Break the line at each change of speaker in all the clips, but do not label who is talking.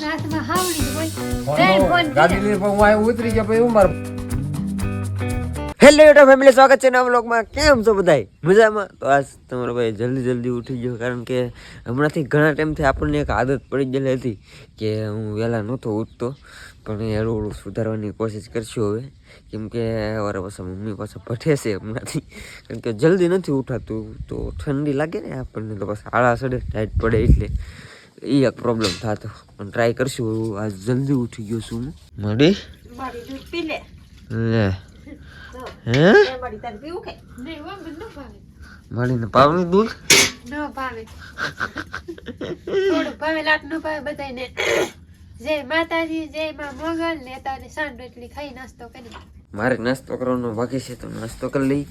હાથમાં હાવડી હોય જય ફોન
ગાડી લઈને પણ હું અહીં ઉતરી ગયા પછી ઉમર
હેલો યુટ્યુબ ફેમિલી, સ્વાગત છે નવા વ્લોગમાં. કેમ છો બધાય? મજામાં? તો આજ તમારો ભાઈ જલ્દી ઉઠી ગયો, કારણ કે હમણાંથી ઘણા ટાઈમથી આપણને એક આદત પડી ગયેલી હતી કે હું વહેલા નહોતો ઉઠતો, પણ એ હળવું સુધારવાની કોશિશ કરશું હવે, કેમ કે અમારા પાછા મમ્મી પાછા ભઠે છે હમણાંથી, કારણ કે જલ્દી નથી ઉઠાતું. તો ઠંડી લાગે ને આપણને, તો પાછા આળા સડે ટાઈટ પડે, એટલે એ એક પ્રોબ્લેમ થતો. પણ ટ્રાય કરશું. આજ જલ્દી ઉઠી ગયો છું હું. મળી લે હે મળીને પાવનું દૂધ
ન ભાવે થોડું ભાવે લાટ ન ભાવે બધાને. જય માતાજી, જય માં મોગલ ને તારે સાંજ રોટલી ખાઈ નાસ્તો કરી.
મારે નાસ્તો કરવાનો બાકી છે, તો નાસ્તો કરી લઈ.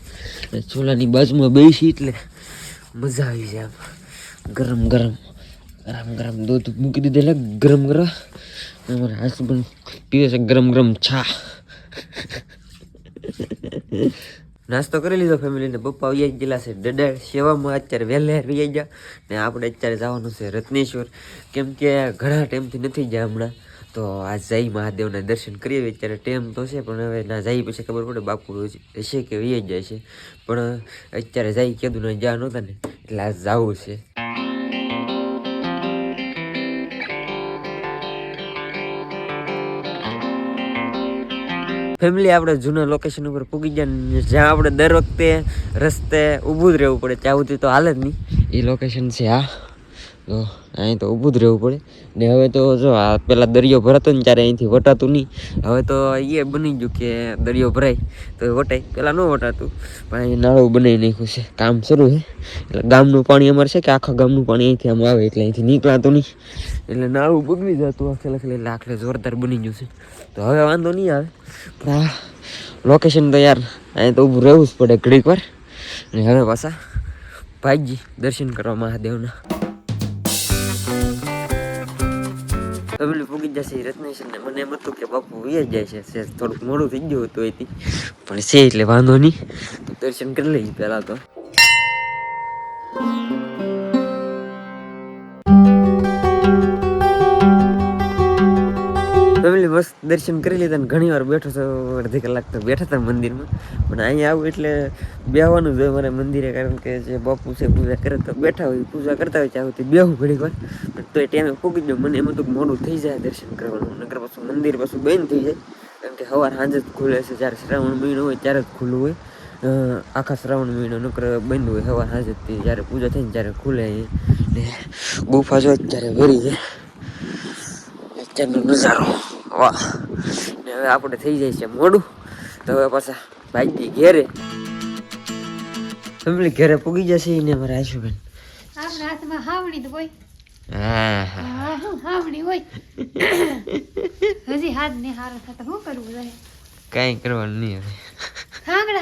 ચૂલાની બાજુમાં બેસી એટલે મજા આવી જાય. આમ ગરમ દૂધ મૂકી દીધેલા ગરમ. અમારા હસબન્ડ પીવે છે ગરમ ચા. નાસ્તો કરી લીધો ફેમિલીને. પપ્પા આવી ગયેલા છે ડડા સેવામાં, અત્યારે વહેલા આવી ગયા ને આપણે અત્યારે જવાનું છે રત્નેશ્વર, કેમ કે ઘણા ટાઈમથી નથી ગયા હમણાં. તો આ જઈ મહાદેવના દર્શન કરીએ. અત્યારે ટાઈમ તો છે, પણ હવે ના જઈ પછી ખબર પડે બાપુ હશે કે વી જાય છે. પણ અત્યારે જઈ કીધું ને જ્યાં નહોતા ને, એટલે આ જવું છે. ફેમિલી, આપણે જૂના લોકેશન ઉપર પૂગી ગયા, જ્યાં આપણે દર વખતે રસ્તે ઊભું જ રહેવું પડે, ત્યાં સુધી તો હાલે જ નહીં. એ લોકેશન છે આ, તો અહીં તો ઊભું જ રહેવું પડે ને. હવે તો જો આ પેલા દરિયો ભરાતો ને ત્યારે અહીંથી વટાતું નહીં. હવે તો એ બની ગયું કે દરિયો ભરાય તો વટાય, પહેલાં ન વટાતું, પણ અહીં નાળું બનાવી નાખ્યું છે, કામ શરૂ છે. એટલે ગામનું પાણી અમારે છે કે આખા ગામનું પાણી અહીંથી આમ આવે, એટલે અહીંથી નીકળાતું નહીં, એટલે નાળું બગડી જતું આખે એટલે આખલે જોરદાર બની ગયું છે. તો હવે વાંધો નહીં આવે, પણ આ લોકેશન તો યાર અહીં તો ઊભું રહેવું જ પડે ઘડીક વાર. અને હવે પાછા ભાઈજી દર્શન કરવા મહાદેવના. ફેમિલી પૂગી જશે રત્નેશ્વર ને. મને એમ હતું કે બાપુ વી જાય છે, થોડુંક મોડું થઈ ગયું હતું એથી, પણ છે એટલે વાંધો નહીં. તો દર્શન કરી લઈએ પહેલા તો. ફેમિલી મસ્ત દર્શન કરી લીધા ને ઘણી વાર બેઠો તો અડધી કલાક તો બેઠા હતા મંદિરમાં. પણ અહીંયા આવું એટલે બેહવાનું જોઈએ મારે મંદિરે, કારણ કે જે બાપુ છે પૂજા કરે તો બેઠા હોય, પૂજા કરતા હોય ત્યાં સુધી બેહું ઘડીક વાર. તો એ ટાઈમે પૂગી ગયો. મને એમ હતું મોડું થઈ જાય દર્શન કરવાનું, નગર પાછું મંદિર પાછું બંધ થઈ જાય, કારણ કે સવાર સાંજ જ ખુલે છે. જ્યારે શ્રાવણ મહિનો હોય ત્યારે જ ખુલ્લું હોય, આખા શ્રાવણ મહિનો નકર બંધ હોય સવાર સાંજ જ. જ્યારે પૂજા થાય ને ત્યારે ખુલે. ને ગુફા જો ત્યારે ભરી છે અત્યારનો નજારો, વાહ. ને હવે આપણે થઈ જાય છે મોડું, તો હવે પાછા ભાઈજી ઘેરે. ફેમિલી ઘેરે પૂગી જશે ને અમારે આશુબેન.
આપણા હાથમાં હાવડી હોય.
હા
હું હાવડી હોય. હજી હાથ ને હારો થતા શું કરવું જોઈએ?
કાંઈ કરવાનું નહીં હવે.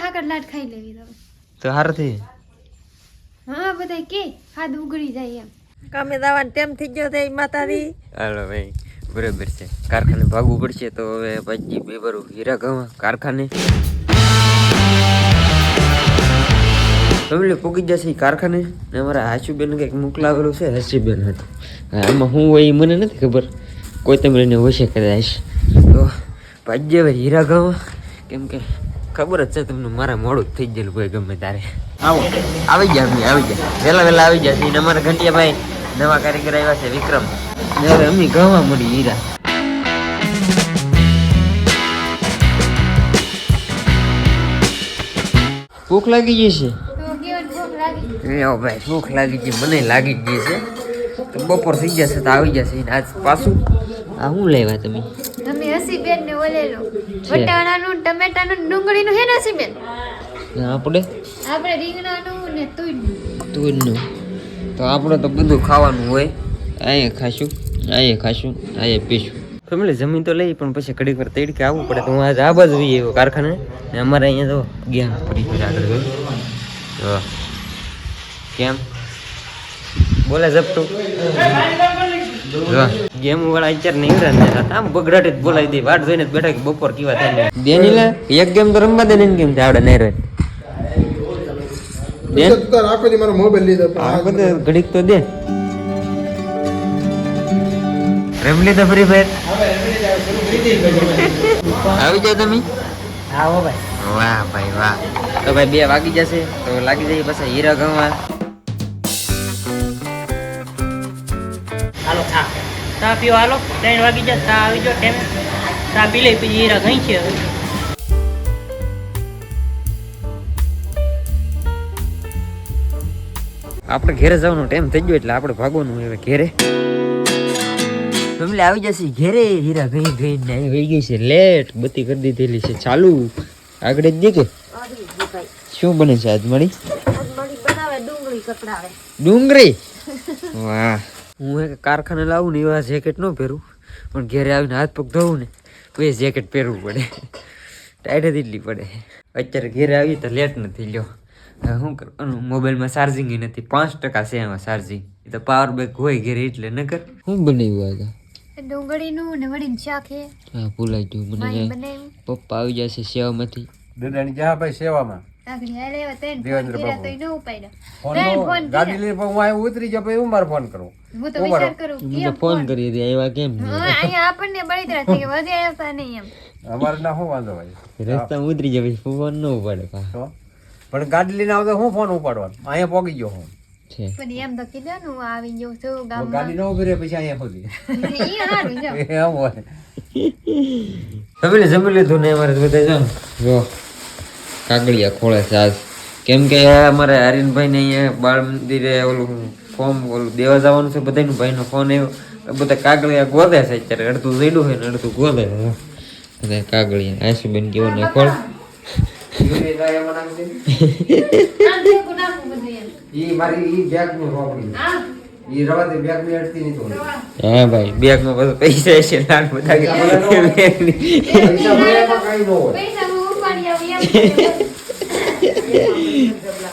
હાકડ લાટ ખાઈ લેવી તમે
તો હારું થઈ.
હા બધા કે હાથ ઉગડી જાય એમ.
કામે દાવાન ટેમ થઈ ગયો છે માતાજી.
હાલો ભાઈ, બરાબર છે. કારખાને ભાગવું પડશે, તો હવે ભાઈજી બેબરું હીરા ગવા કારખાને. ફેમિલી પૂગી જશે કારખાને ને. અમારા હાશુબેન કંઈક મોકલાવેલું છે, હસીબેન હતું. આમાં શું હોય એ મને નથી ખબર, કોઈ તમે એને હોશે કદાચ. તો ભાઈજી હવે હીરા ગવા, કેમ કે ખબર જ છે તમને મારા મોડું જ થઈ ગયેલું ભાઈ ગમે તારે. આવો આવી ગયા વહેલા આવી ગયા. એને અમારા ઘંટિયાભાઈ નવા કારીગર આવ્યા છે વિક્રમ, હવે અમે ગવા મળી હીરા. ભૂખ લાગી ગઈ છે? ભાઈ ભૂખ લાગી ગઈ, મને લાગી ગઈ છે. તો બપોર થઈ જશે તો આવી જશે. આજ પાછું આ શું લેવા તમે?
તમે હસીબેન ને ઓલેલો વટાણાનું ટમેટાનું ડુંગળીનું હે ને હસીબેન? આપણે રીંગણાનું ને તુરનું.
તો આપણે તો બધું ખાવાનું હોય. અહીંયા ખાશું પીશું. ફેમિલી જમીન તો લઈ, પણ પછી ઘડીક વાર તડકે આવવું પડે. તો હું આજે આ બાજુ જઈએ કારખાને, ને અમારે અહીંયા તો ગયા ફરી આગળ ગયો. કેમ બોલે ઝપટું ગેમ વાળા અત્યારે નહીં રમે, આમ બગડાટ જ બોલાવી દે. વાટ જોઈને બેઠા કે બપોર કેવા થાય દેનીલા. એક ગેમ તો રમવા દે ને, કેમ આવડે નહીં રહે. ઘડીક તો દે. રમી લીધો ફ્રી ફાયર આવી જાવ તમે
આવો ભાઈ
વાહ ભાઈ વાહ તો ભાઈ 2 વાગી જશે તો લાગી જઈએ પછી હીરા ગણવા
હાલો ચા પીવો હાલો 3 વાગી જાય ચા આવી જાઓ ટાઈમે ચા પી લઈ પછી હીરા ઘણી છે હવે
આપણે ઘેરે જવાનો ટાઈમ થઈ ગયો એટલે આપણે ભાગવાનું હવે ઘેરે ફેમિલી આવી જશે ઘેરે હીરા ગઈ ગઈ ને અહીં વહી ગઈ છે લેટ બત્તી કરી દીધેલી છે ચાલુ આગળ જ દેખે શું બને છે આજ મળી
બનાવે ડુંગળી કપડાવે
ડુંગળી વાહ હું એક કારખાને લાવું ને એવા જેકેટ ન પહેરું પણ ઘેરે આવીને હાથ પગ ધોવું ને તો એ જેકેટ પહેરવું પડે ટાઈટ જ એટલી પડે અત્યારે ઘેરે આવી તો લેટ નથી લ્યો હવે શું કરવાનું મોબાઈલમાં ચાર્જિંગ નથી 5% છે એમાં ચાર્જિંગ તો પાવર બેંક હોય ઘેરે એટલે ન કર શું બનાવ્યું આજે
ડુંગળીનું ને વળીને શાક હે
હા ભૂલાઈ ગયું મને
બનાવ્યું
પપ્પા આવી જશે સેવામાંથી
દાદાની જા ભાઈ સેવામાં
આગળ હાલે એવા ત્રણ
દેવેન્દ્ર
ફોન કર્યા
બાબુ.
તો ઈ ન ઉપાડ્યો
ફોન
ત્રણ
નો-
ફોન
ગાડી
કર્યા.
લઈને પછી હું અહીંયા ઉતરી ગયો પછી હું મારે ફોન કરું
હું તો
ઉભા
વિચાર
રહો.
કરું
મને
કેમ
ફોન
ફોન
કરી દે આવ્યા કેમ નહીં?
હા, અહીંયા આપણને બળતરા થઈ ગયા વધે આવતા નહીં એમ
અમારે ના શું વાંધો ભાઈ
રસ્તામાં ઉતરી જાય પછી ફોન ન ઉપાડે પા
તો પણ ગાડી લઈને આવતો હું ફોન ઉપાડવાનો અહીંયા પોગી ગયો હું
છે
પણ એમ તો કીધું ને હું આવી ગયો છું
તો
ગામમાં
ગાડી ન ઉભી રહે પછી અહીંયા સુધી
ઈ હારું જો
એમ હોય
જમી લીધું ને અમારે બધા જાવ જો કાગળિયા ખોળે છે આજ કેમ કે અમારે હરીનભાઈ ને અહીંયા બાળ મંદિરે ઓલું ફોર્મ ઓલું દેવા જવાનું છે બધાનું ભાઈનો ફોન આવ્યો તો બધા કાગળિયા ગોદે છે અત્યારે અડધું જઈડું હોય ને અડધું ગોદે છે બધા કાગળિયા આશુબેન કેવો ને ખોળ
નાખું બધું એમ
ઈ મારી ઈ બેગ નું રોકડી
હા
ઈ રવા દે બેગ ની અડતી નહીં તો
હા ભાઈ બેગમાં બધું પૈસા છે લાખ બધા બેગની
પૈસા મળે એમાં કાંઈ ન હોય
પૈસા હું ઉપાડી આવું એમ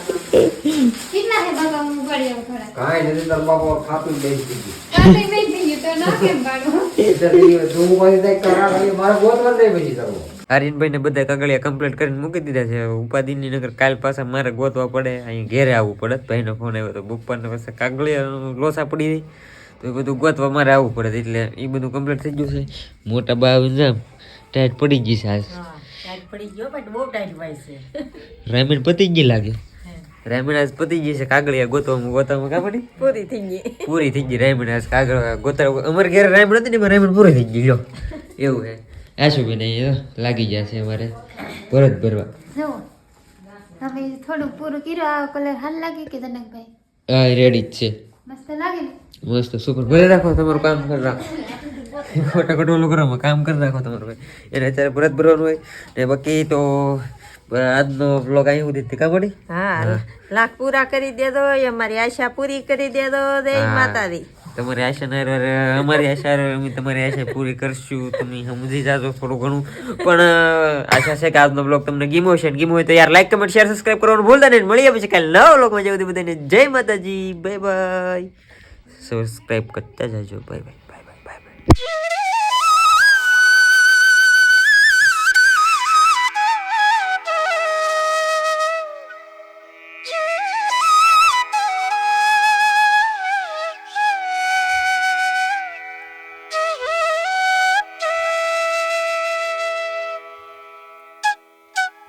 કેટલા હે બાબા હું ઉપાડી આવું ખરા
કાંઈ નથી તાર બાપા ખાતું જ બેસી ગયું
કાંઈ મેં થઈ ગયું તો ના કેમ પાડું
એટલે તું પછી કંઈક કરા ખાલી મારે ગોતવા નહીં પછી કરવું
હરીનભાઈ ને બધા કાગળિયા કમ્પ્લીટ કરીને મૂકી દીધા છે ઉપાધિની નગર કાલ પાછા મારે ગોતવા પડે અહીંયા ઘેરે આવવું પડે ભાઈનો ફોન આવ્યો તો બપોરને પછી કાગળિયા લોસા પડી ગઈ તો એ બધું ગોતવા મારે આવવું પડે એટલે એ બધું કમ્પ્લીટ થઈ ગયું છે મોટા બા આવીને જામ ટાઈટ પડી ગઈ છે આજ
ટાઈટ પડી ગયો પણ બહુ ટાઈટ હોય છે
રામીણ પતી ગઈ લાગે રામીણ આજ પતી ગઈ છે કાગળિયા ગોતવામાં કા પડી
પૂરી થઈ ગઈ
પૂરી થઈ ગઈ રામીણ આજ કાગળ ગોતા અમારે ઘરે રામીણ હતી ને એમાં રામીણ પૂરી થઈ ગઈ લ્યો એવું છે આશુબેન અહીં લાગી જશે અમારે ભરત ભરવા
જો હવે થોડું પૂરું કર્યું આ કલર હાલ લાગે કે જનકભાઈ
હા રેડી જ છે
મસ્ત લાગે ને
મસ્ત સુપર ભલે રાખો તમારું કામ કરી રાખો ખોટા ખોટું કરવામાં કામ કરી રાખો તમારું ભાઈ એને અત્યારે ભરત ભરવાનું હોય ને બાકી તો આજનો બ્લોગ અહીં સુધી કા પડી
હા લાખ પૂરા કરી દેજો અમારી આશા પૂરી કરી દેજો જય માતાજી
તમારી આશા ના અમારી આશા અમે તમારી આશા પૂરી કરશું તમે સમજી જાજો થોડું ઘણું પણ આશા છે કે આજનો બ્લોગ તમને ગમ્યો છે ગમ્યો હોય તો યાર લાઈક કમેન્ટ શેર સબસ્ક્રાઇબ કરવાનું ભૂલતા નહીં મળીએ પછી કાલે નવો બ્લોગમાં જવું બધાને જય માતાજી બાય બાય સબસ્ક્રાઇબ કરતા જાજો બાય બાય